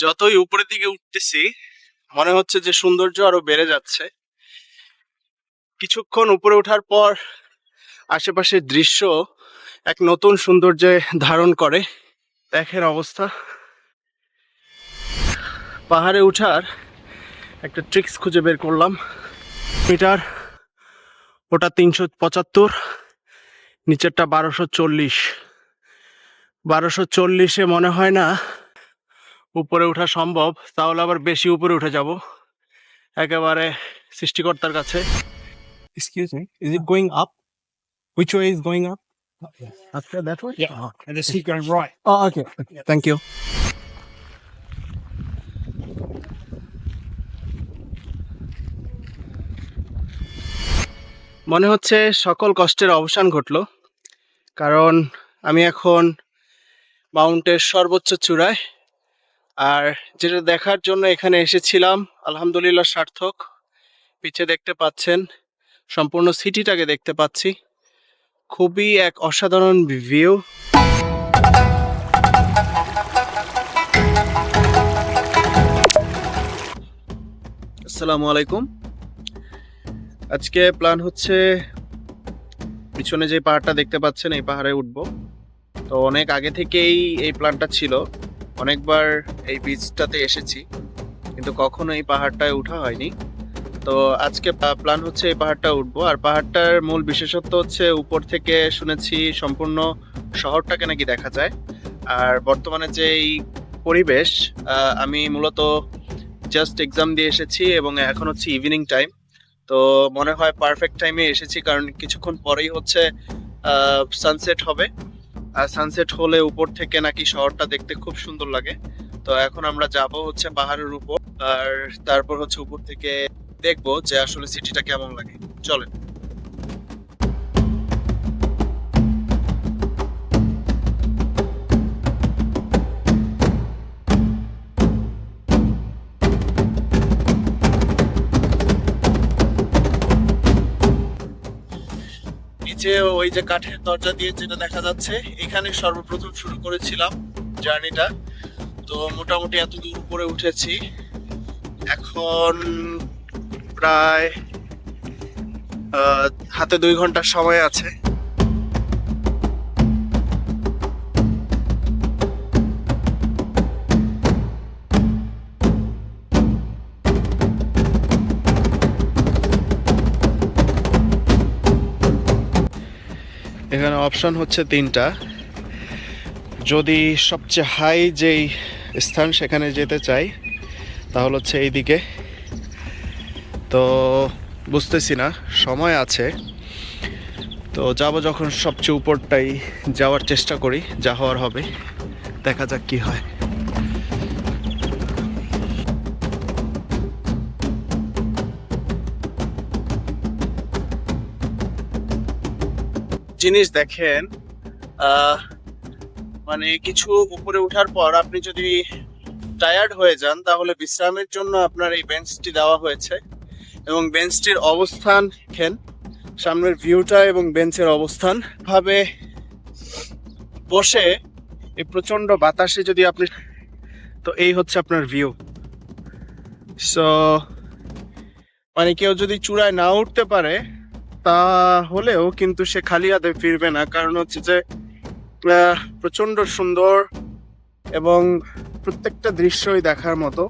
যতই উপরের দিকে উঠতেছি মনে হচ্ছে যে সৌন্দর্য আরো বেড়ে যাচ্ছে। কিছুক্ষণ উপরে ওঠার পর আশেপাশের দৃশ্য এক নতুন সৌন্দর্যে ধারণ করে। দেখেন অবস্থা। পাহাড়ে উঠার একটা ট্রিক্স খুঁজে বের করলাম। মিটার ওটা 375, নিচেরটা 1240। 1240-এ মনে হয় না উপরে ওঠা সম্ভব, তাহলে আবার বেশি উপরে উঠে যাব একেবারে সৃষ্টিকর্তার কাছে। Excuse me, is it going up? Which way is going up? After that way? Yeah, and just keep going right. Oh, okay. Thank you. মনে হচ্ছে সকল কষ্টের অবসান ঘটলো, কারণ আমি এখন মাউন্টের সর্বোচ্চ চূড়ায়। আর যেটা দেখার জন্য এখানে এসেছিলাম আলহামদুলিল্লাহ সার্থক। পিছে দেখতে পাচ্ছেন সম্পূর্ণ সিটিটাকে দেখতে পাচ্ছি। খুবই এক অসাধারণ ভিউ। আসসালামু আলাইকুম। আজকে প্ল্যান হচ্ছে পিছনে যে পাহাড়টা দেখতে পাচ্ছেন এই পাহাড়ে উঠবো। তো অনেক আগে থেকেই এই প্ল্যানটা ছিল, অনেকবার এই বিচটাতে এসেছি কিন্তু কখনো এই পাহাড়টায় ওঠা হয়নি। তো আজকে প্ল্যান হচ্ছে এই পাহাড়টা উঠবো। আর পাহাড়টার মূল বিশেষত্ব হচ্ছে উপর থেকে শুনেছি সম্পূর্ণ শহরটাকে নাকি দেখা যায়। আর বর্তমানে যে এই পরিবেশ, আমি মূলত জাস্ট এক্সাম দিয়ে এসেছি এবং এখন হচ্ছে ইভিনিং টাইম। তো মনে হয় পারফেক্ট টাইমে এসেছি, কারণ কিছুক্ষণ পরেই হচ্ছে সানসেট হবে। আর সানসেট হলে উপর থেকে নাকি শহরটা দেখতে খুব সুন্দর লাগে। তো এখন আমরা যাব হচ্ছে পাহাড়ের উপর, আর তারপর হচ্ছে উপর থেকে দেখবো যে আসলে সিটিটা কেমন লাগে। চলেন। নিচে ওই যে কাঠের দরজা দিয়ে যেটা দেখা যাচ্ছে, এখানে সর্বপ্রথম শুরু করেছিলাম জার্নিটা। তো মোটামুটি এত দূর উপরে উঠেছি, এখন প্রায় হাতে 2 ঘন্টার সময় আছে। এখানে অপশন হচ্ছে 3টা। যদি সবচেয়ে হাই যেই স্থান সেখানে যেতে চাই তাহলে হচ্ছে এইদিকে। তো বুঝতেছি না, সময় আছে তো যাব যখন সবচেয়ে উপরটাই যাওয়ার চেষ্টা করি। যা হওয়ার হবে, দেখা যাক কি হয়। জিনিস দেখেন, মানে কিছু উপরে ওঠার পর আপনি যদি টায়ার্ড হয়ে যান তাহলে বিশ্রামের জন্য আপনার এই বেঞ্চটি দেওয়া হয়েছে। এবং বেঞ্চটির অবস্থান দেখেন, সামনের ভিউটা এবং বেঞ্চের অবস্থান ভাবে বসে এই প্রচন্ড বাতাসে যদি আপনি, তো এই হচ্ছে আপনার ভিউ। সো মানে কেউ যদি চূড়ায় না উঠতে পারে তাহলেও কিন্তু সে খালি হাতে ফিরবে না, কারণ হচ্ছে যে প্রচন্ড সুন্দর এবং প্রত্যেকটা দৃশ্যই দেখার মতো।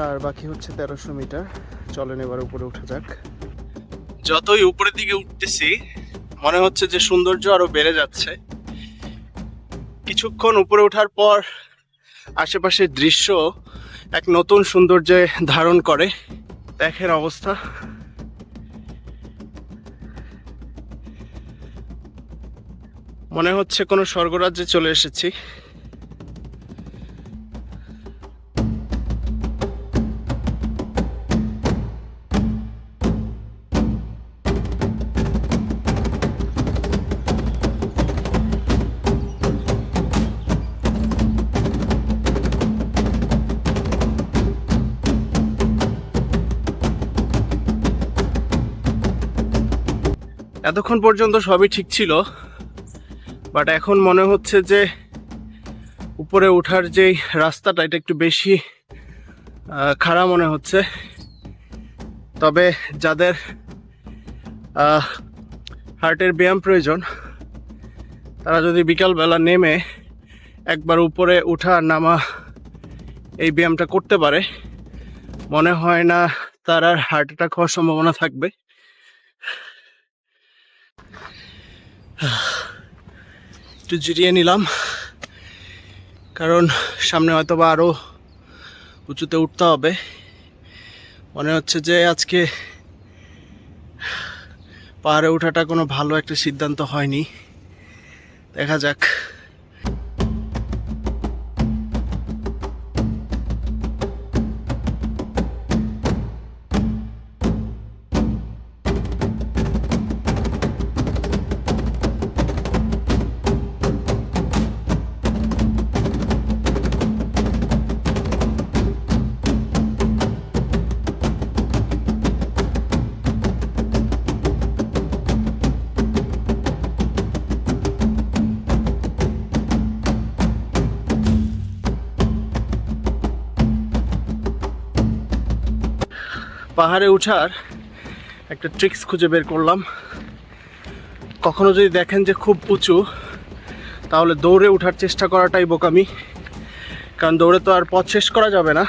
আর বাকি হচ্ছে 1300 মিটার। চলেন এবার উপরে উঠা যাক। যতই উপরের দিকে উঠতেছি মনে হচ্ছে যে সৌন্দর্য আরো বেড়ে যাচ্ছে। কিছুক্ষণ উপরে ওঠার পর আশেপাশের দৃশ্য এক নতুন সৌন্দর্যে ধারণ করে। দেখেন অবস্থা। মনে হচ্ছে কোনো স্বর্গরাজ্যে চলে এসেছি। এতক্ষণ পর্যন্ত সবই ঠিক ছিল, বাট এখন মনে হচ্ছে যে উপরে ওঠার যেই রাস্তাটা এটা একটু বেশি খাড়া মনে হচ্ছে। তবে যাদের হার্টের ব্যায়াম প্রয়োজন তারা যদি বিকালবেলা নেমে একবার উপরে ওঠা নামা এই ব্যায়ামটা করতে পারে, মনে হয় না তার আর হার্ট অ্যাটাক হওয়ার সম্ভাবনা থাকবে। একটু জিরিয়ে নিলাম, কারণ সামনে হয়তো বা আরও উঁচুতে উঠতে হবে। মনে হচ্ছে যে আজকে পাহাড়ে ওঠাটা কোনো ভালো একটা সিদ্ধান্ত হয়নি, দেখা যাক। পাহাড়ে ওঠার একটা ট্রিক্স খুঁজে বের করলাম। কখনো যদি দেখেন যে খুব উঁচু, তাহলে দৌড়ে ওঠার চেষ্টা করাটাই বোকামি, কারণ দৌড়ে তো আর পথ শেষ করা যাবে না,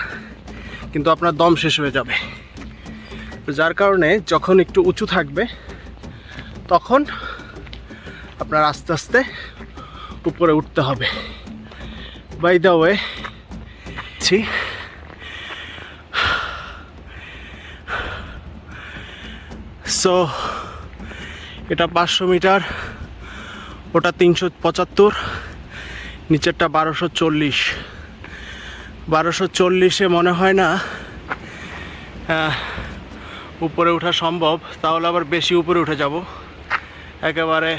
কিন্তু আপনার দম শেষ হয়ে যাবে। তো যার কারণে যখন একটু উঁচু থাকবে তখন আপনার আস্তে আস্তে উপরে উঠতে হবে। বাই দ্য ওয়ে, সো এটা 500 মিটার, ওটা 375, নিচেরটা 1240। 1240-এ মনে হয় না উপরে ওঠা সম্ভব, তাহলে আবার বেশি উপরে উঠে যাব একেবারে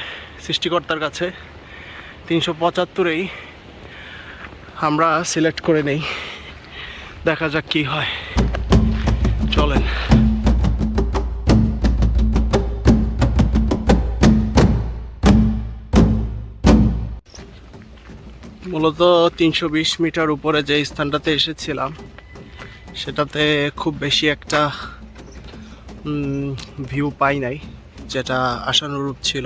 সৃষ্টিকর্তার কাছে। 375-এই আমরা সিলেক্ট করে নেই, দেখা যাক কি হয়। চলেন। মূলত 320 মিটার উপরে যে স্থানটাতে এসেছিলাম সেটাতে খুব বেশি একটা ভিউ পাই নাই, যেটা আশানুরূপ ছিল।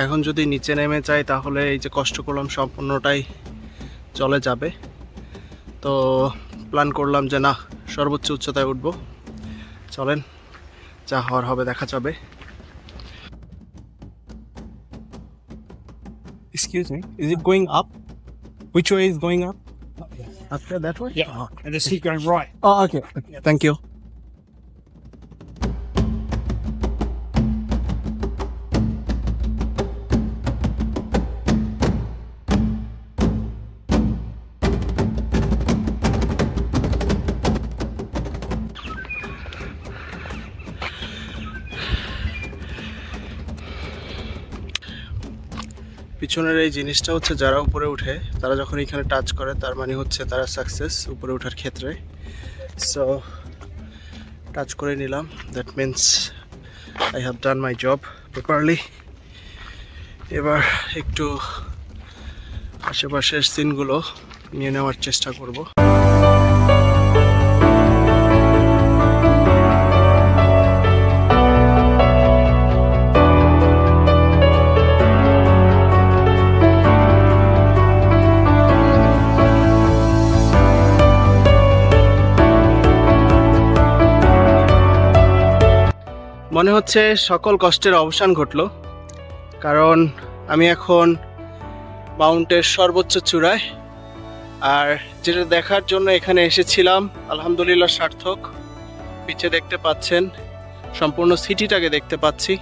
এখন যদি নিচে নেমে যাই তাহলে এই যে কষ্ট করলাম সম্পূর্ণটাই চলে যাবে। তো প্ল্যান করলাম যে না, সর্বোচ্চ উচ্চতায় উঠব। চলেন, যা হওয়ার হবে দেখা যাবে। Excuse me, is it going up? Which way is going up? After that way? Yeah, and just keep going right. Oh, okay. Thank you. পিছনের এই জিনিসটা হচ্ছে যারা উপরে উঠে তারা যখন এখানে টাচ করে তার মানে হচ্ছে তারা সাকসেস উপরে ওঠার ক্ষেত্রে। সো টাচ করে নিলাম, that means I have done my job properly. এবার একটু আশেপাশের সিনগুলো নিয়ে নেওয়ার চেষ্টা করব। মনে হচ্ছে সকল কষ্টের অবসান ঘটলো, কারণ আমি এখন মাউন্টের সর্বোচ্চ চূড়ায়। আর যেটা দেখার জন্য এখানে এসেছিলাম আলহামদুলিল্লাহ সার্থক। পিছে দেখতে পাচ্ছেন সম্পূর্ণ সিটিটাকে দেখতে পাচ্ছি,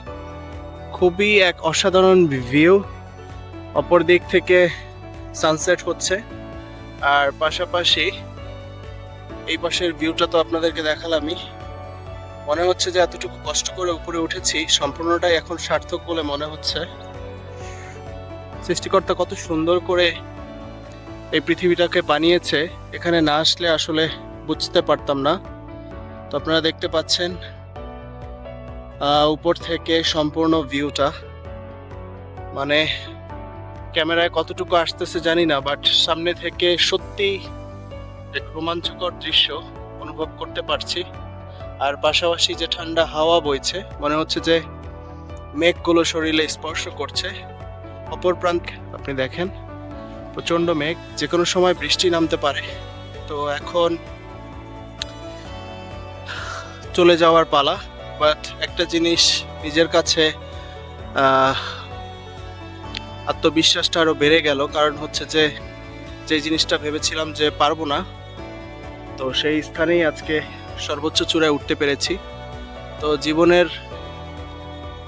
খুবই এক অসাধারণ ভিউ। অপর দিক থেকে সানসেট হচ্ছে, আর পাশাপাশি এই পাশের ভিউটা তো আপনাদেরকে দেখালামই। মনে হচ্ছে যে এতটুকু কষ্ট করে উপরে উঠেছি সম্পূর্ণটাই এখন সার্থক বলে মনে হচ্ছে। সৃষ্টিকর্তা কত সুন্দর করে এই পৃথিবীটাকে বানিয়েছে, এখানে না আসলে আসলে বুঝতে পারতাম না। তো আপনারা দেখতে পাচ্ছেন উপর থেকে সম্পূর্ণ ভিউটা, মানে ক্যামেরায় কতটুকু আসতেছে জানি না, বাট সামনে থেকে সত্যি এক রোমাঞ্চকর দৃশ্য অনুভব করতে পারছি। আর পাশাপাশি যে ঠান্ডা হাওয়া বইছে, মনে হচ্ছে যে মেঘগুলো শরীরে স্পর্শ করছে। অপর প্রান্ত আপনি দেখেন প্রচন্ড মেঘ, যে কোনো সময় বৃষ্টি নামতে পারে। তো এখন চলে যাওয়ার পালা। বাট একটা জিনিস নিজের কাছে আত্মবিশ্বাসটা আরো বেড়ে গেল, কারণ হচ্ছে যে যে জিনিসটা ভেবেছিলাম যে পারবো না, তো সেই স্থানেই আজকে সর্বোচ্চ চূড়ায় উঠতে পেরেছি। তো জীবনের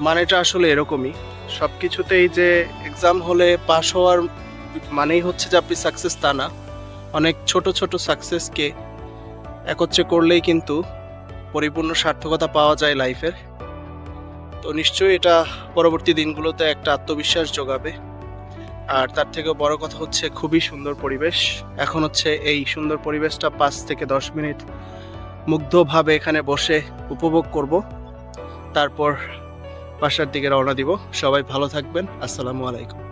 মানেটা আসলে এরকমই, সব কিছুতেই যে এক্সাম হলে পাশ হওয়ার মানেই হচ্ছে যে আপনি সাকসেস, তা না। অনেক ছোট ছোট সাকসেসকে একত্রে করলেই কিন্তু পরিপূর্ণ সার্থকতা পাওয়া যায় লাইফের। তো নিশ্চয়ই এটা পরবর্তী দিনগুলোতে একটা আত্মবিশ্বাস যোগাবে। আর তার থেকেও বড় কথা হচ্ছে খুবই সুন্দর পরিবেশ। এখন হচ্ছে এই সুন্দর পরিবেশটা 5 থেকে 10 মিনিট মুগ্ধভাবে এখানে বসে উপভোগ করব, তারপর বাসার দিকে রওনা দিব। সবাই ভালো থাকবেন। আসসালামু আলাইকুম।